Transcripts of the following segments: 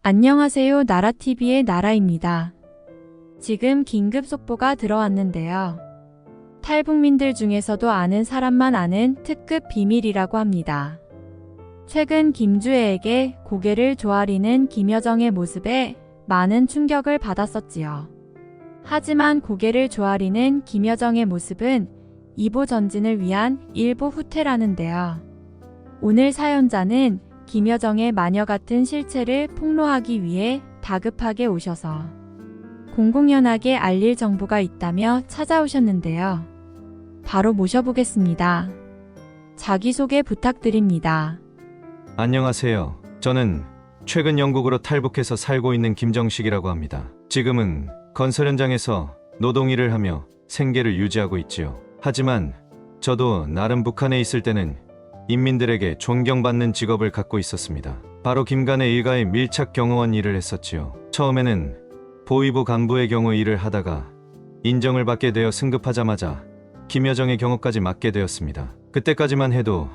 안녕하세요. 나라TV의 나라입니다. 지금 긴급 속보가 들어왔는데요. 탈북민들 중에서도 아는 사람만 아는 특급 비밀이라고 합니다. 최근 김주애에게 고개를 조아리는 김여정의 모습에 많은 충격을 받았었지요. 하지만 고개를 조아리는 김여정의 모습은 이보 전진을 위한 일보 후퇴라는데요. 오늘 사연자는 김여정의 마녀 같은 실체를 폭로하기 위해 다급하게 오셔서 공공연하게 알릴 정보가 있다며 찾아오셨는데요. 바로 모셔보겠습니다. 자기소개 부탁드립니다. 안녕하세요. 저는 최근 영국으로 탈북해서 살고 있는 김정식이라고 합니다. 지금은 건설 현장에서 노동일을 하며 생계를 유지하고 있지요. 하지만 저도 나름 북한에 있을 때는 인민들에게 존경받는 직업을 갖고 있었습니다. 바로 김간의 일가의 밀착 경호원 일을 했었지요. 처음에는 보위부 간부의 경호 일을 하다가 인정을 받게 되어 승급하자마자 김여정의 경호까지 맡게 되었습니다. 그때까지만 해도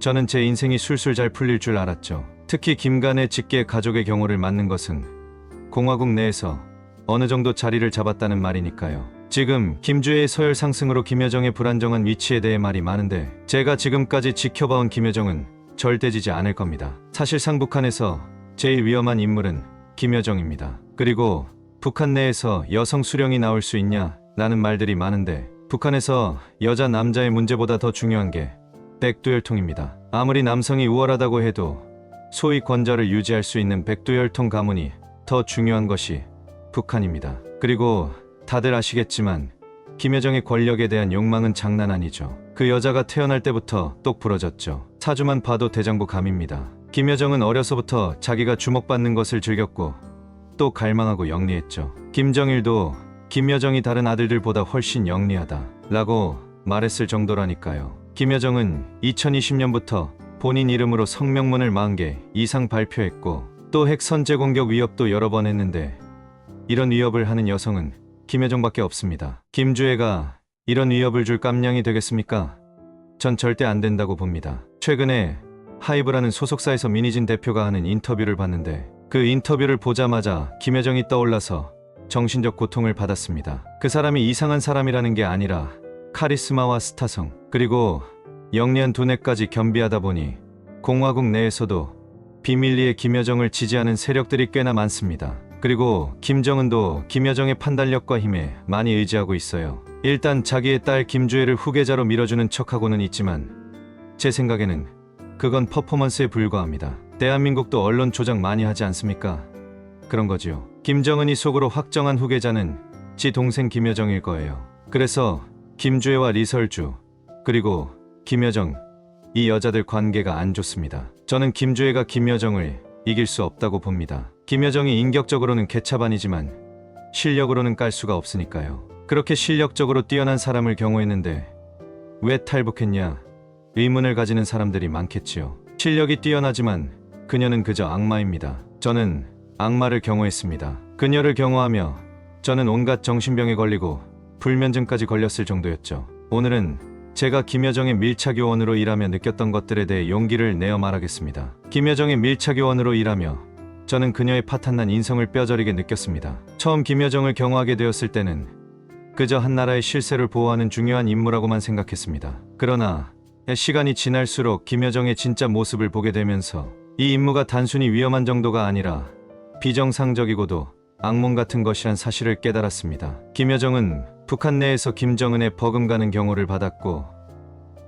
저는 제 인생이 술술 잘 풀릴 줄 알았죠. 특히 김간의 직계 가족의 경호를 맡는 것은 공화국 내에서 어느 정도 자리를 잡았다는 말이니까요. 지금 김주애의 서열 상승으로 김여정의 불안정한 위치에 대해 말이 많은데 제가 지금까지 지켜봐온 김여정은 절대 지지 않을 겁니다. 사실상 북한에서 제일 위험한 인물은 김여정입니다. 그리고 북한 내에서 여성 수령이 나올 수 있냐 라는 말들이 많은데 북한에서 여자 남자의 문제보다 더 중요한 게 백두혈통입니다. 아무리 남성이 우월하다고 해도 소위 권좌를 유지할 수 있는 백두혈통 가문이 더 중요한 것이 북한입니다. 그리고 다들 아시겠지만 김여정의 권력에 대한 욕망은 장난 아니죠. 그 여자가 태어날 때부터 똑 부러졌죠. 사주만 봐도 대장부 감입니다. 김여정은 어려서부터 자기가 주목받는 것을 즐겼고 또 갈망하고 영리했죠. 김정일도 김여정이 다른 아들들보다 훨씬 영리하다 라고 말했을 정도라니까요. 김여정은 2020년부터 본인 이름으로 성명문을 40개 이상 발표했고 또 핵 선제 공격 위협도 여러 번 했는데 이런 위협을 하는 여성은 김여정밖에 없습니다. 김주애가 이런 위협을 줄 깜냥이 되겠습니까? 전 절대 안 된다고 봅니다. 최근에 하이브라는 소속사에서 민희진 대표가 하는 인터뷰를 봤는데 그 인터뷰를 보자마자 김여정이 떠올라서 정신적 고통을 받았습니다. 그 사람이 이상한 사람이라는 게 아니라 카리스마와 스타성 그리고 영리한 두뇌까지 겸비하다 보니 공화국 내에서도 비밀리에 김여정을 지지하는 세력들이 꽤나 많습니다. 그리고 김정은도 김여정의 판단력과 힘에 많이 의지하고 있어요. 일단 자기의 딸 김주애를 후계자로 밀어주는 척하고는 있지만 제 생각에는 그건 퍼포먼스에 불과합니다. 대한민국도 언론 조작 많이 하지 않습니까? 그런 거지요. 김정은이 속으로 확정한 후계자는 지 동생 김여정일 거예요. 그래서 김주애와 리설주 그리고 김여정 이 여자들 관계가 안 좋습니다. 저는 김주애가 김여정을 이길 수 없다고 봅니다. 김여정이 인격적으로는 개차반이지만 실력으로는 깔 수가 없으니까요. 그렇게 실력적으로 뛰어난 사람을 경호했는데 왜 탈북했냐 의문을 가지는 사람들이 많겠지요. 실력이 뛰어나지만 그녀는 그저 악마입니다. 저는 악마를 경호했습니다. 그녀를 경호하며 저는 온갖 정신병에 걸리고 불면증까지 걸렸을 정도였죠. 오늘은 제가 김여정의 밀착요원으로 일하며 느꼈던 것들에 대해 용기를 내어 말하겠습니다. 김여정의 밀착요원으로 일하며 저는 그녀의 파탄난 인성을 뼈저리게 느꼈습니다. 처음 김여정을 경호하게 되었을 때는 그저 한 나라의 실세를 보호하는 중요한 임무라고만 생각했습니다. 그러나 시간이 지날수록 김여정의 진짜 모습을 보게 되면서 이 임무가 단순히 위험한 정도가 아니라 비정상적이고도 악몽 같은 것이란 사실을 깨달았습니다. 김여정은 북한 내에서 김정은의 버금가는 경호를 받았고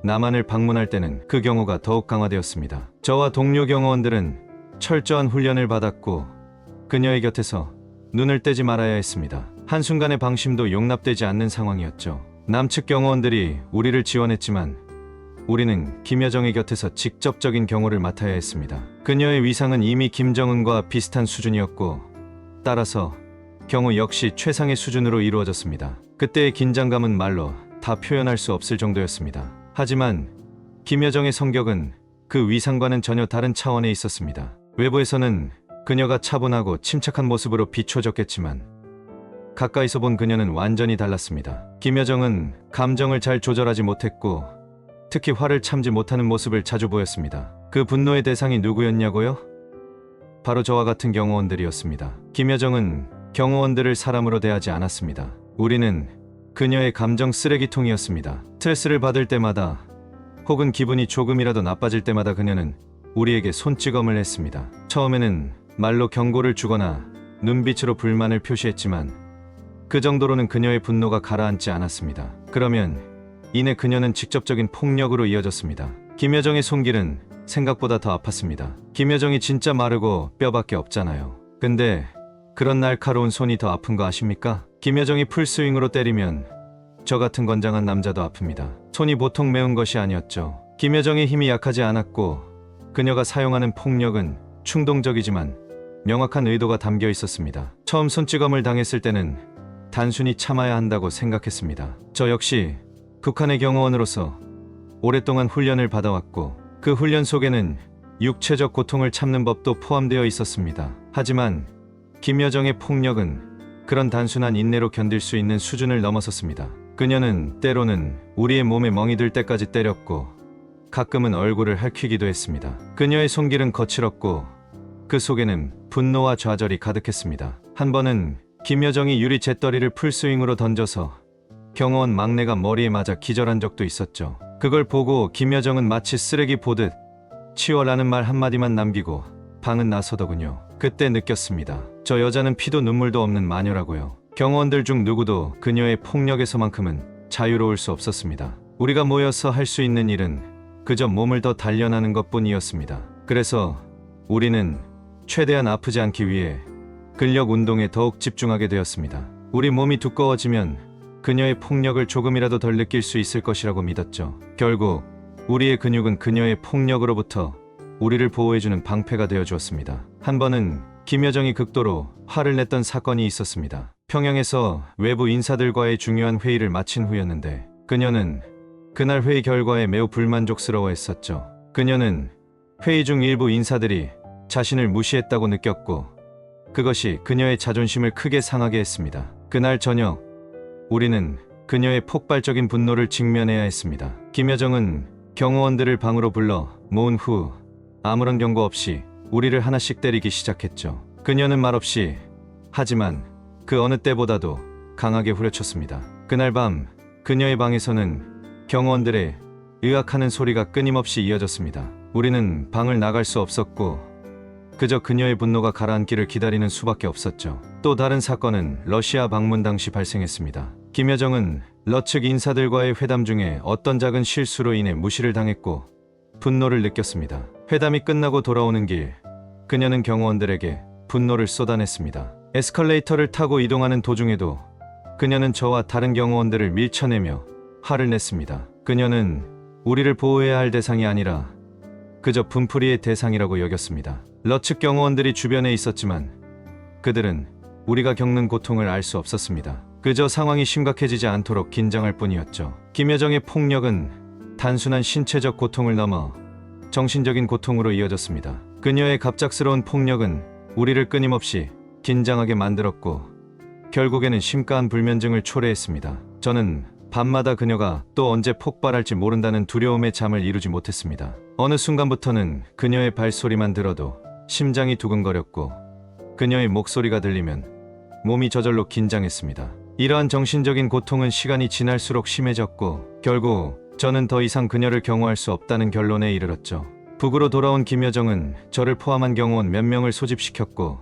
남한을 방문할 때는 그 경호가 더욱 강화되었습니다. 저와 동료 경호원들은 철저한 훈련을 받았고 그녀의 곁에서 눈을 떼지 말아야 했습니다. 한순간의 방심도 용납되지 않는 상황이었죠. 남측 경호원들이 우리를 지원했지만 우리는 김여정의 곁에서 직접적인 경호를 맡아야 했습니다. 그녀의 위상은 이미 김정은과 비슷한 수준이었고 따라서 경호 역시 최상의 수준으로 이루어졌습니다. 그때의 긴장감은 말로 다 표현할 수 없을 정도였습니다. 하지만 김여정의 성격은 그 위상과는 전혀 다른 차원에 있었습니다. 외부에서는 그녀가 차분하고 침착한 모습으로 비춰졌겠지만 가까이서 본 그녀는 완전히 달랐습니다. 김여정은 감정을 잘 조절하지 못했고 특히 화를 참지 못하는 모습을 자주 보였습니다. 그 분노의 대상이 누구였냐고요? 바로 저와 같은 경호원들이었습니다. 김여정은 경호원들을 사람으로 대하지 않았습니다. 우리는 그녀의 감정 쓰레기통이었습니다. 스트레스를 받을 때마다 혹은 기분이 조금이라도 나빠질 때마다 그녀는 우리에게 손찌검을 했습니다. 처음에는 말로 경고를 주거나 눈빛으로 불만을 표시했지만 그 정도로는 그녀의 분노가 가라앉지 않았습니다. 그러면 이내 그녀는 직접적인 폭력으로 이어졌습니다. 김여정의 손길은 생각보다 더 아팠습니다. 김여정이 진짜 마르고 뼈밖에 없잖아요. 근데 그런 날카로운 손이 더 아픈 거 아십니까? 김여정이 풀스윙으로 때리면 저 같은 건장한 남자도 아픕니다. 손이 보통 매운 것이 아니었죠. 김여정의 힘이 약하지 않았고 그녀가 사용하는 폭력은 충동적이지만 명확한 의도가 담겨 있었습니다. 처음 손찌검을 당했을 때는 단순히 참아야 한다고 생각했습니다. 저 역시 북한의 경호원으로서 오랫동안 훈련을 받아왔고 그 훈련 속에는 육체적 고통을 참는 법도 포함되어 있었습니다. 하지만 김여정의 폭력은 그런 단순한 인내로 견딜 수 있는 수준을 넘어섰습니다. 그녀는 때로는 우리의 몸에 멍이 들 때까지 때렸고 가끔은 얼굴을 핥히기도 했습니다. 그녀의 손길은 거칠었고 그 속에는 분노와 좌절이 가득했습니다. 한 번은 김여정이 유리 잿더리를 풀스윙으로 던져서 경호원 막내가 머리에 맞아 기절한 적도 있었죠. 그걸 보고 김여정은 마치 쓰레기 보듯 치워라는 말 한마디만 남기고 방은 나서더군요. 그때 느꼈습니다. 저 여자는 피도 눈물도 없는 마녀라고요. 경호원들 중 누구도 그녀의 폭력에서만큼은 자유로울 수 없었습니다. 우리가 모여서 할 수 있는 일은 그저 몸을 더 단련하는 것뿐이었습니다. 그래서 우리는 최대한 아프지 않기 위해 근력 운동에 더욱 집중하게 되었습니다. 우리 몸이 두꺼워지면 그녀의 폭력을 조금이라도 덜 느낄 수 있을 것이라고 믿었죠. 결국 우리의 근육은 그녀의 폭력으로부터 우리를 보호해주는 방패가 되어 주었습니다. 한 번은 김여정이 극도로 화를 냈던 사건이 있었습니다. 평양에서 외부 인사들과의 중요한 회의를 마친 후였는데 그녀는 그날 회의 결과에 매우 불만족스러워했었죠. 그녀는 회의 중 일부 인사들이 자신을 무시했다고 느꼈고 그것이 그녀의 자존심을 크게 상하게 했습니다. 그날 저녁 우리는 그녀의 폭발적인 분노를 직면해야 했습니다. 김여정은 경호원들을 방으로 불러 모은 후 아무런 경고 없이 우리를 하나씩 때리기 시작했죠. 그녀는 말없이 하지만 그 어느 때보다도 강하게 후려쳤습니다. 그날 밤 그녀의 방에서는 경호원들의 으악하는 소리가 끊임없이 이어졌습니다. 우리는 방을 나갈 수 없었고 그저 그녀의 분노가 가라앉기를 기다리는 수밖에 없었죠. 또 다른 사건은 러시아 방문 당시 발생했습니다. 김여정은 러측 인사들과의 회담 중에 어떤 작은 실수로 인해 무시를 당했고 분노를 느꼈습니다. 회담이 끝나고 돌아오는 길 그녀는 경호원들에게 분노를 쏟아냈습니다. 에스컬레이터를 타고 이동하는 도중에도 그녀는 저와 다른 경호원들을 밀쳐내며 화를 냈습니다. 그녀는 우리를 보호해야 할 대상이 아니라 그저 분풀이의 대상이라고 여겼습니다. 러측 경호원들이 주변에 있었지만 그들은 우리가 겪는 고통을 알 수 없었습니다. 그저 상황이 심각해지지 않도록 긴장할 뿐이었죠. 김여정의 폭력은 단순한 신체적 고통을 넘어 정신적인 고통으로 이어졌습니다. 그녀의 갑작스러운 폭력은 우리를 끊임없이 긴장하게 만들었고 결국에는 심각한 불면증을 초래했습니다. 저는 밤마다 그녀가 또 언제 폭발할지 모른다는 두려움에 잠을 이루지 못했습니다. 어느 순간부터는 그녀의 발소리만 들어도 심장이 두근거렸고 그녀의 목소리가 들리면 몸이 저절로 긴장했습니다. 이러한 정신적인 고통은 시간이 지날수록 심해졌고 결국 저는 더 이상 그녀를 경호할 수 없다는 결론에 이르렀죠. 북으로 돌아온 김여정은 저를 포함한 경호원 몇 명을 소집시켰고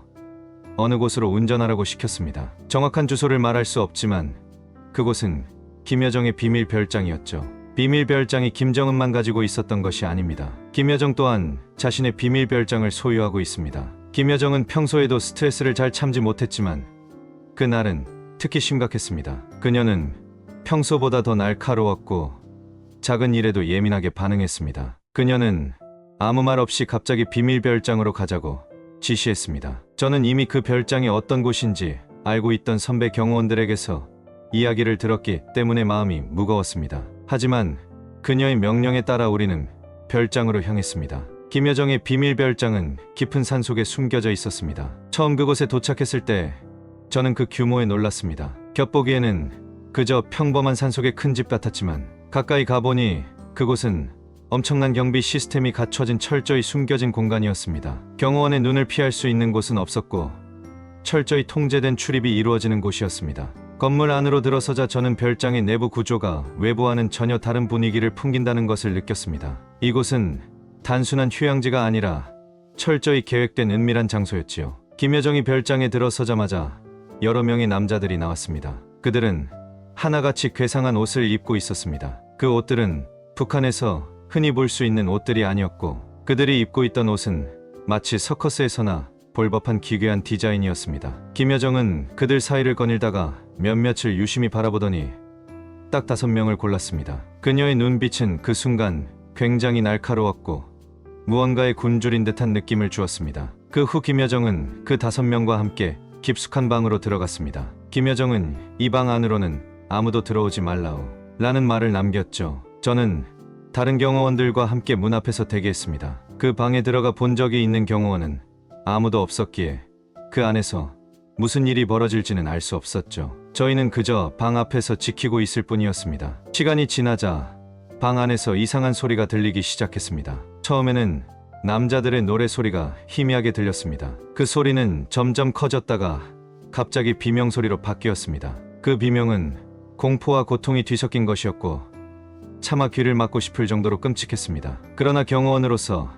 어느 곳으로 운전하라고 시켰습니다. 정확한 주소를 말할 수 없지만 그곳은 김여정의 비밀 별장이었죠. 비밀 별장이 김정은만 가지고 있었던 것이 아닙니다. 김여정 또한 자신의 비밀 별장을 소유하고 있습니다. 김여정은 평소에도 스트레스를 잘 참지 못했지만 그날은 특히 심각했습니다. 그녀는 평소보다 더 날카로웠고 작은 일에도 예민하게 반응했습니다. 그녀는 아무 말 없이 갑자기 비밀 별장으로 가자고 지시했습니다. 저는 이미 그 별장이 어떤 곳인지 알고 있던 선배 경호원들에게서 이야기를 들었기 때문에 마음이 무거웠습니다. 하지만 그녀의 명령에 따라 우리는 별장으로 향했습니다. 김여정의 비밀 별장은 깊은 산속에 숨겨져 있었습니다. 처음 그곳에 도착했을 때 저는 그 규모에 놀랐습니다. 겉보기에는 그저 평범한 산속의 큰 집 같았지만 가까이 가보니 그곳은 엄청난 경비 시스템이 갖춰진 철저히 숨겨진 공간이었습니다. 경호원의 눈을 피할 수 있는 곳은 없었고 철저히 통제된 출입이 이루어지는 곳이었습니다. 건물 안으로 들어서자 저는 별장의 내부 구조가 외부와는 전혀 다른 분위기를 풍긴다는 것을 느꼈습니다. 이곳은 단순한 휴양지가 아니라 철저히 계획된 은밀한 장소였지요. 김여정이 별장에 들어서자마자 여러 명의 남자들이 나왔습니다. 그들은 하나같이 괴상한 옷을 입고 있었습니다. 그 옷들은 북한에서 흔히 볼 수 있는 옷들이 아니었고 그들이 입고 있던 옷은 마치 서커스에서나 볼 법한 기괴한 디자인이었습니다. 김여정은 그들 사이를 거닐다가 몇몇을 유심히 바라보더니 딱 5명을 골랐습니다. 그녀의 눈빛은 그 순간 굉장히 날카로웠고 무언가에 굶주린 듯한 느낌을 주었습니다. 그 후 김여정은 그 5명과 함께 깊숙한 방으로 들어갔습니다. 김여정은 이 방 안으로는 아무도 들어오지 말라오 라는 말을 남겼죠. 저는 다른 경호원들과 함께 문 앞에서 대기했습니다. 그 방에 들어가 본 적이 있는 경호원은 아무도 없었기에 그 안에서 무슨 일이 벌어질지는 알 수 없었죠. 저희는 그저 방 앞에서 지키고 있을 뿐이었습니다. 시간이 지나자 방 안에서 이상한 소리가 들리기 시작했습니다. 처음에는 남자들의 노래소리가 희미하게 들렸습니다. 그 소리는 점점 커졌다가 갑자기 비명소리로 바뀌었습니다. 그 비명은 공포와 고통이 뒤섞인 것이었고 차마 귀를 막고 싶을 정도로 끔찍했습니다. 그러나 경호원으로서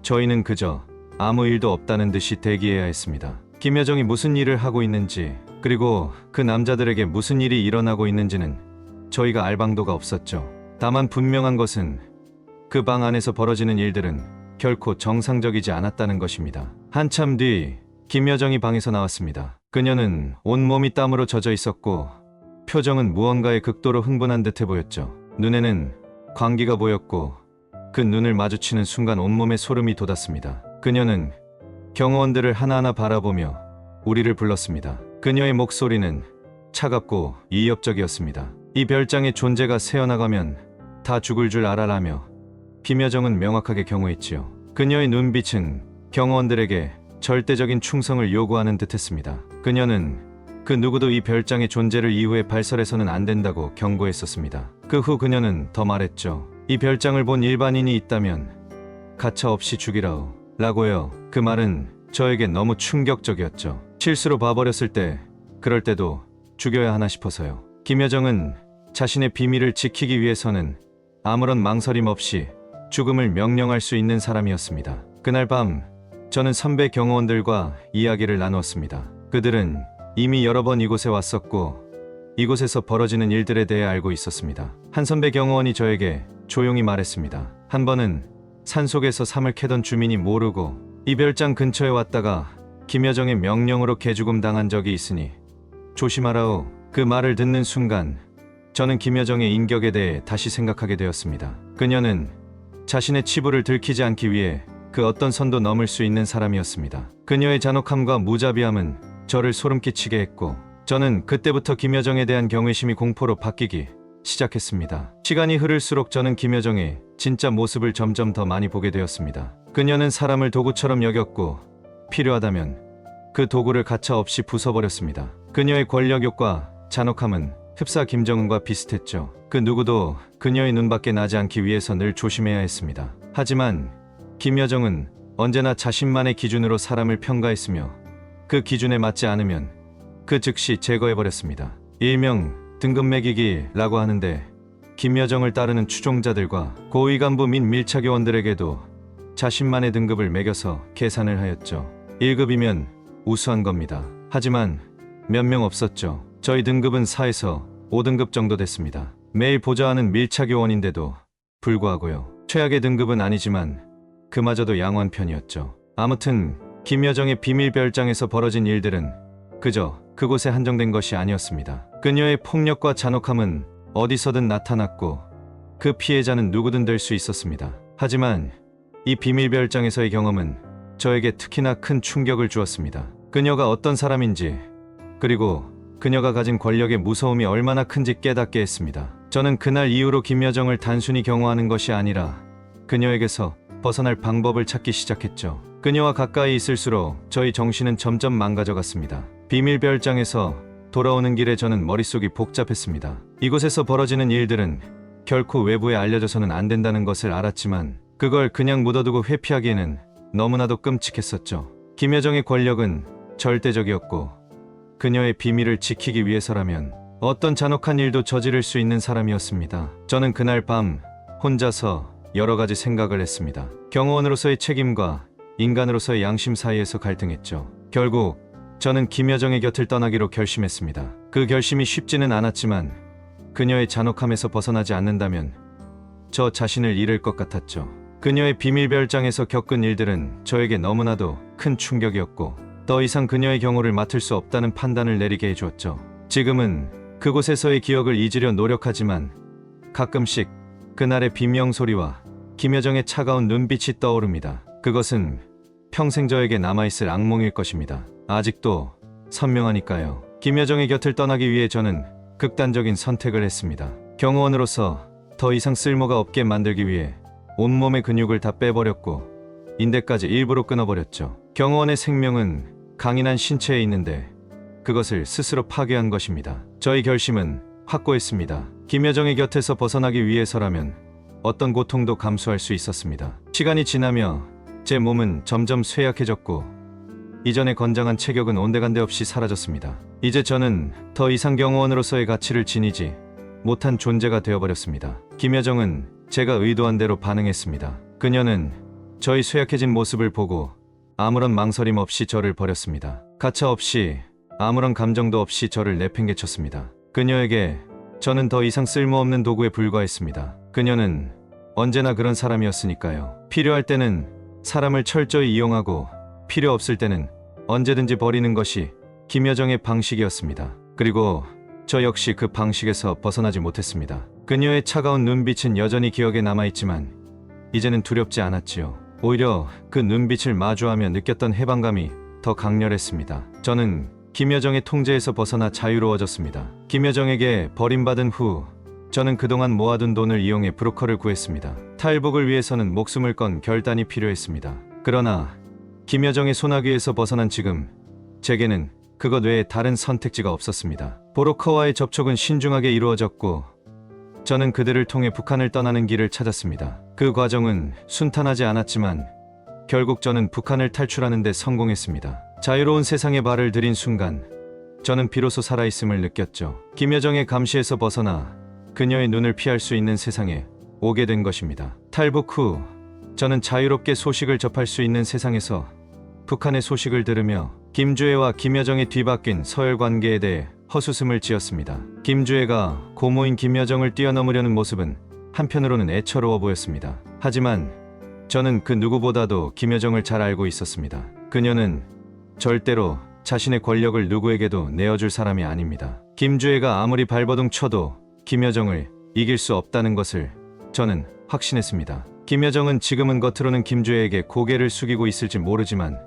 저희는 그저 아무 일도 없다는 듯이 대기해야 했습니다. 김여정이 무슨 일을 하고 있는지 그리고 그 남자들에게 무슨 일이 일어나고 있는지는 저희가 알 방도가 없었죠. 다만 분명한 것은 그 방 안에서 벌어지는 일들은 결코 정상적이지 않았다는 것입니다. 한참 뒤 김여정이 방에서 나왔습니다. 그녀는 온몸이 땀으로 젖어 있었고 표정은 무언가에 극도로 흥분한 듯해 보였죠. 눈에는 광기가 보였고 그 눈을 마주치는 순간 온몸에 소름이 돋았습니다. 그녀는 경호원들을 하나하나 바라보며 우리를 불렀습니다. 그녀의 목소리는 차갑고 이협적이었습니다. 이 별장의 존재가 새어나가면 다 죽을 줄 알아라며 김여정은 명확하게 경고했지요. 그녀의 눈빛은 경호원들에게 절대적인 충성을 요구하는 듯했습니다. 그녀는 그 누구도 이 별장의 존재를 이후에 발설해서는 안 된다고 경고했었습니다. 그 후 그녀는 더 말했죠. 이 별장을 본 일반인이 있다면 가차없이 죽이라오 라고요. 그 말은 저에게 너무 충격적이었죠. 실수로 봐버렸을 때 그럴 때도 죽여야 하나 싶어서요. 김여정은 자신의 비밀을 지키기 위해서는 아무런 망설임 없이 죽음을 명령할 수 있는 사람이었습니다. 그날 밤 저는 선배 경호원들과 이야기를 나누었습니다. 그들은 이미 여러 번 이곳에 왔었고 이곳에서 벌어지는 일들에 대해 알고 있었습니다. 한 선배 경호원이 저에게 조용히 말했습니다. 한 번은 산속에서 삶을 캐던 주민이 모르고 이 별장 근처에 왔다가 김여정의 명령으로 개죽음 당한 적이 있으니 조심하라오. 그 말을 듣는 순간 저는 김여정의 인격에 대해 다시 생각하게 되었습니다. 그녀는 자신의 치부를 들키지 않기 위해 그 어떤 선도 넘을 수 있는 사람이었습니다. 그녀의 잔혹함과 무자비함은 저를 소름 끼치게 했고 저는 그때부터 김여정에 대한 경외심이 공포로 바뀌기 시작했습니다. 시간이 흐를수록 저는 김여정의 진짜 모습을 점점 더 많이 보게 되었습니다. 그녀는 사람을 도구처럼 여겼고 필요하다면 그 도구를 가차없이 부숴버렸습니다. 그녀의 권력욕과 잔혹함은 흡사 김정은과 비슷했죠. 그 누구도 그녀의 눈밖에 나지 않기 위해서 늘 조심해야 했습니다. 하지만 김여정은 언제나 자신만의 기준으로 사람을 평가했으며 그 기준에 맞지 않으면 그 즉시 제거해버렸습니다. 일명 등급 매기기라고 하는데 김여정을 따르는 추종자들과 고위 간부 및 밀착요원들에게도 자신만의 등급을 매겨서 계산을 하였죠. 1급이면 우수한 겁니다. 하지만 몇 명 없었죠. 저희 등급은 4에서 5등급 정도 됐습니다. 매일 보좌하는 밀착요원인데도 불구하고요. 최악의 등급은 아니지만 그마저도 양호한 편이었죠. 아무튼 김여정의 비밀 별장에서 벌어진 일들은 그저 그곳에 한정된 것이 아니었습니다. 그녀의 폭력과 잔혹함은 어디서든 나타났고 그 피해자는 누구든 될 수 있었습니다. 하지만 이 비밀 별장에서의 경험은 저에게 특히나 큰 충격을 주었습니다. 그녀가 어떤 사람인지 그리고 그녀가 가진 권력의 무서움이 얼마나 큰지 깨닫게 했습니다. 저는 그날 이후로 김여정을 단순히 경호하는 것이 아니라 그녀에게서 벗어날 방법을 찾기 시작했죠. 그녀와 가까이 있을수록 저희 정신은 점점 망가져갔습니다. 비밀 별장에서 돌아오는 길에 저는 머릿속이 복잡했습니다. 이곳에서 벌어지는 일들은 결코 외부에 알려져서는 안 된다는 것을 알았지만 그걸 그냥 묻어두고 회피하기에는 너무나도 끔찍했었죠. 김여정의 권력은 절대적이었고 그녀의 비밀을 지키기 위해서라면 어떤 잔혹한 일도 저지를 수 있는 사람이었습니다. 저는 그날 밤 혼자서 여러 가지 생각을 했습니다. 경호원으로서의 책임과 인간으로서의 양심 사이에서 갈등했죠. 결국 저는 김여정의 곁을 떠나기로 결심했습니다. 그 결심이 쉽지는 않았지만 그녀의 잔혹함에서 벗어나지 않는다면 저 자신을 잃을 것 같았죠. 그녀의 비밀별장에서 겪은 일들은 저에게 너무나도 큰 충격이었고 더 이상 그녀의 경호를 맡을 수 없다는 판단을 내리게 해주었죠. 지금은 그곳에서의 기억을 잊으려 노력하지만 가끔씩 그날의 비명소리와 김여정의 차가운 눈빛이 떠오릅니다. 그것은 평생 저에게 남아있을 악몽일 것입니다. 아직도 선명하니까요. 김여정의 곁을 떠나기 위해 저는 극단적인 선택을 했습니다. 경호원으로서 더 이상 쓸모가 없게 만들기 위해 온몸의 근육을 다 빼버렸고 인대까지 일부러 끊어버렸죠. 경호원의 생명은 강인한 신체에 있는데 그것을 스스로 파괴한 것입니다. 저의 결심은 확고했습니다. 김여정의 곁에서 벗어나기 위해서라면 어떤 고통도 감수할 수 있었습니다. 시간이 지나며 제 몸은 점점 쇠약해졌고 이전의 건장한 체격은 온데간데 없이 사라졌습니다. 이제 저는 더 이상 경호원으로서의 가치를 지니지 못한 존재가 되어버렸습니다. 김여정은 제가 의도한 대로 반응했습니다. 그녀는 저의 쇠약해진 모습을 보고 아무런 망설임 없이 저를 버렸습니다. 가차 없이 아무런 감정도 없이 저를 내팽개쳤습니다. 그녀에게 저는 더 이상 쓸모없는 도구에 불과했습니다. 그녀는 언제나 그런 사람이었으니까요. 필요할 때는 사람을 철저히 이용하고 필요 없을 때는 언제든지 버리는 것이 김여정의 방식이었습니다. 그리고 저 역시 그 방식에서 벗어나지 못했습니다. 그녀의 차가운 눈빛은 여전히 기억에 남아있지만 이제는 두렵지 않았지요. 오히려 그 눈빛을 마주하며 느꼈던 해방감이 더 강렬했습니다. 저는 김여정의 통제에서 벗어나 자유로워졌습니다. 김여정에게 버림받은 후 저는 그동안 모아둔 돈을 이용해 브로커를 구했습니다. 탈북을 위해서는 목숨을 건 결단이 필요했습니다. 그러나 김여정의 소나기에서 벗어난 지금 제게는 그것 외에 다른 선택지가 없었습니다. 브로커와의 접촉은 신중하게 이루어졌고 저는 그들을 통해 북한을 떠나는 길을 찾았습니다. 그 과정은 순탄하지 않았지만 결국 저는 북한을 탈출하는 데 성공했습니다. 자유로운 세상에 발을 들인 순간 저는 비로소 살아있음을 느꼈죠. 김여정의 감시에서 벗어나 그녀의 눈을 피할 수 있는 세상에 오게 된 것입니다. 탈북 후 저는 자유롭게 소식을 접할 수 있는 세상에서 북한의 소식을 들으며 김주애와 김여정의 뒤바뀐 서열 관계에 대해 헛웃음을 지었습니다. 김주애가 고모인 김여정을 뛰어넘으려는 모습은 한편으로는 애처로워 보였습니다. 하지만 저는 그 누구보다도 김여정을 잘 알고 있었습니다. 그녀는 절대로 자신의 권력을 누구에게도 내어줄 사람이 아닙니다. 김주애가 아무리 발버둥 쳐도 김여정을 이길 수 없다는 것을 저는 확신했습니다. 김여정은 지금은 겉으로는 김주애에게 고개를 숙이고 있을지 모르지만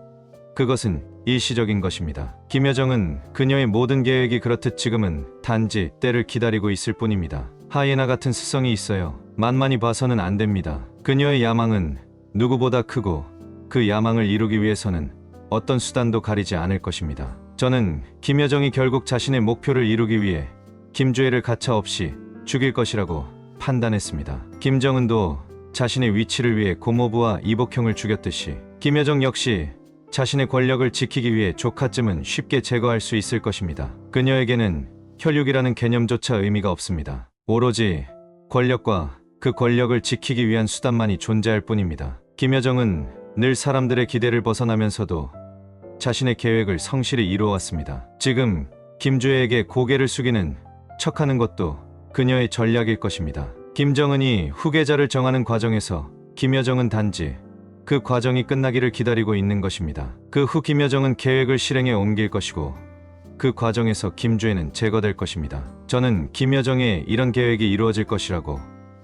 그것은 일시적인 것입니다. 김여정은 그녀의 모든 계획이 그렇듯 지금은 단지 때를 기다리고 있을 뿐입니다. 하이에나 같은 습성이 있어요. 만만히 봐서는 안 됩니다. 그녀의 야망은 누구보다 크고 그 야망을 이루기 위해서는 어떤 수단도 가리지 않을 것입니다. 저는 김여정이 결국 자신의 목표를 이루기 위해 김주애를 가차없이 죽일 것이라고 판단했습니다. 김정은도 자신의 위치를 위해 고모부와 이복형을 죽였듯이 김여정 역시 자신의 권력을 지키기 위해 조카쯤은 쉽게 제거할 수 있을 것입니다. 그녀에게는 혈육이라는 개념조차 의미가 없습니다. 오로지 권력과 그 권력을 지키기 위한 수단만이 존재할 뿐입니다. 김여정은 늘 사람들의 기대를 벗어나면서도 자신의 계획을 성실히 이루어왔습니다. 지금 김주애에게 고개를 숙이는 척하는 것도 그녀의 전략일 것입니다. 김정은이 후계자를 정하는 과정에서 김여정은 단지 그 과정이 끝나기를 기다리고 있는 것입니다. 그 후 김여정은 계획을 실행에 옮길 것이고 그 과정에서 김주애는 제거될 것입니다. 저는 김여정의 이런 계획이 이루어질 것이라고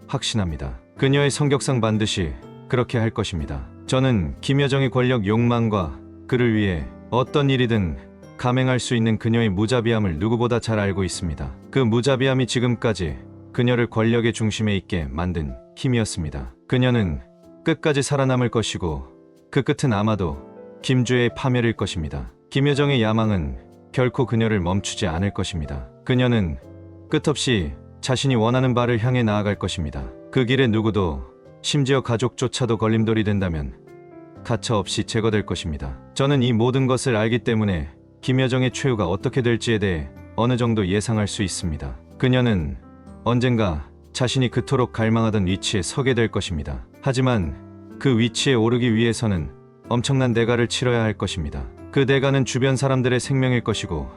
확신합니다. 그녀의 성격상 반드시 그렇게 할 것입니다. 저는 김여정의 권력 욕망과 그를 위해 어떤 일이든 감행할 수 있는 그녀의 무자비함을 누구보다 잘 알고 있습니다. 그 무자비함이 지금까지 그녀를 권력의 중심에 있게 만든 힘이었습니다. 그녀는 끝까지 살아남을 것이고 그 끝은 아마도 김주애의 파멸일 것입니다. 김여정의 야망은 결코 그녀를 멈추지 않을 것입니다. 그녀는 끝없이 자신이 원하는 바를 향해 나아갈 것입니다. 그 길에 누구도, 심지어 가족조차도 걸림돌이 된다면 가차없이 제거될 것입니다. 저는 이 모든 것을 알기 때문에 김여정의 최후가 어떻게 될지에 대해 어느 정도 예상할 수 있습니다. 그녀는 언젠가 자신이 그토록 갈망하던 위치에 서게 될 것입니다. 하지만 그 위치에 오르기 위해서는 엄청난 대가를 치러야 할 것입니다. 그 대가는 주변 사람들의 생명일 것이고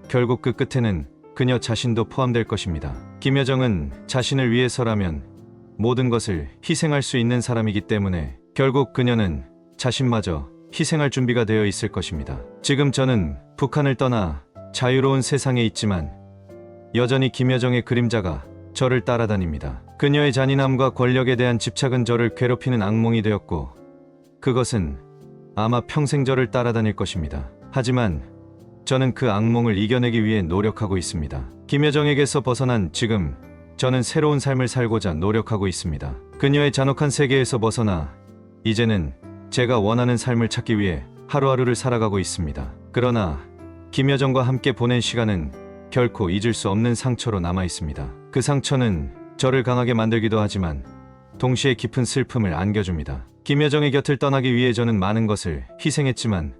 결국 그 끝에는 그녀 자신도 포함될 것입니다. 김여정은 자신을 위해서라면 모든 것을 희생할 수 있는 사람이기 때문에 결국 그녀는 자신마저 희생할 준비가 되어 있을 것입니다. 지금 저는 북한을 떠나 자유로운 세상에 있지만 여전히 김여정의 그림자가 저를 따라다닙니다. 그녀의 잔인함과 권력에 대한 집착은 저를 괴롭히는 악몽이 되었고 그것은 아마 평생 저를 따라다닐 것입니다. 하지만 저는 그 악몽을 이겨내기 위해 노력하고 있습니다. 김여정에게서 벗어난 지금 저는 새로운 삶을 살고자 노력하고 있습니다. 그녀의 잔혹한 세계에서 벗어나 이제는 제가 원하는 삶을 찾기 위해 하루하루를 살아가고 있습니다. 그러나 김여정과 함께 보낸 시간은 결코 잊을 수 없는 상처로 남아 있습니다. 그 상처는 저를 강하게 만들기도 하지만 동시에 깊은 슬픔을 안겨줍니다. 김여정의 곁을 떠나기 위해 저는 많은 것을 희생했지만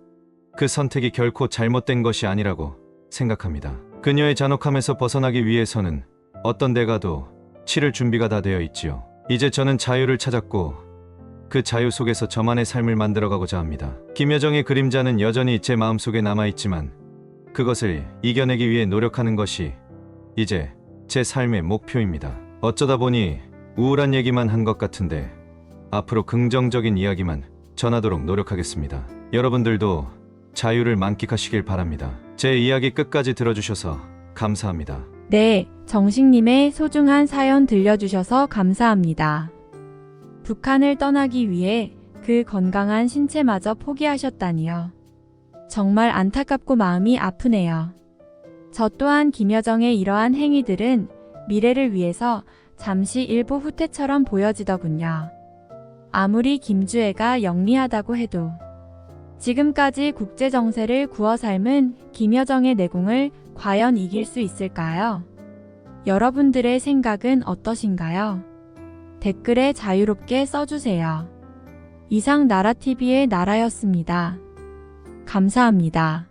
그 선택이 결코 잘못된 것이 아니라고 생각합니다. 그녀의 잔혹함에서 벗어나기 위해서는 어떤 대가도 치를 준비가 다 되어 있지요. 이제 저는 자유를 찾았고 그 자유 속에서 저만의 삶을 만들어가고자 합니다. 김여정의 그림자는 여전히 제 마음속에 남아있지만 그것을 이겨내기 위해 노력하는 것이 이제 제 삶의 목표입니다. 어쩌다 보니 우울한 얘기만 한 것 같은데 앞으로 긍정적인 이야기만 전하도록 노력하겠습니다. 여러분들도 자유를 만끽하시길 바랍니다. 제 이야기 끝까지 들어주셔서 감사합니다. 네, 정식님의 소중한 사연 들려주셔서 감사합니다. 북한을 떠나기 위해 그 건강한 신체마저 포기하셨다니요. 정말 안타깝고 마음이 아프네요. 저 또한 김여정의 이러한 행위들은 미래를 위해서 잠시 일부 후퇴처럼 보여지더군요. 아무리 김주애가 영리하다고 해도 지금까지 국제 정세를 구워 삶은 김여정의 내공을 과연 이길 수 있을까요? 여러분들의 생각은 어떠신가요? 댓글에 자유롭게 써주세요. 이상 나라TV의 나라였습니다. 감사합니다.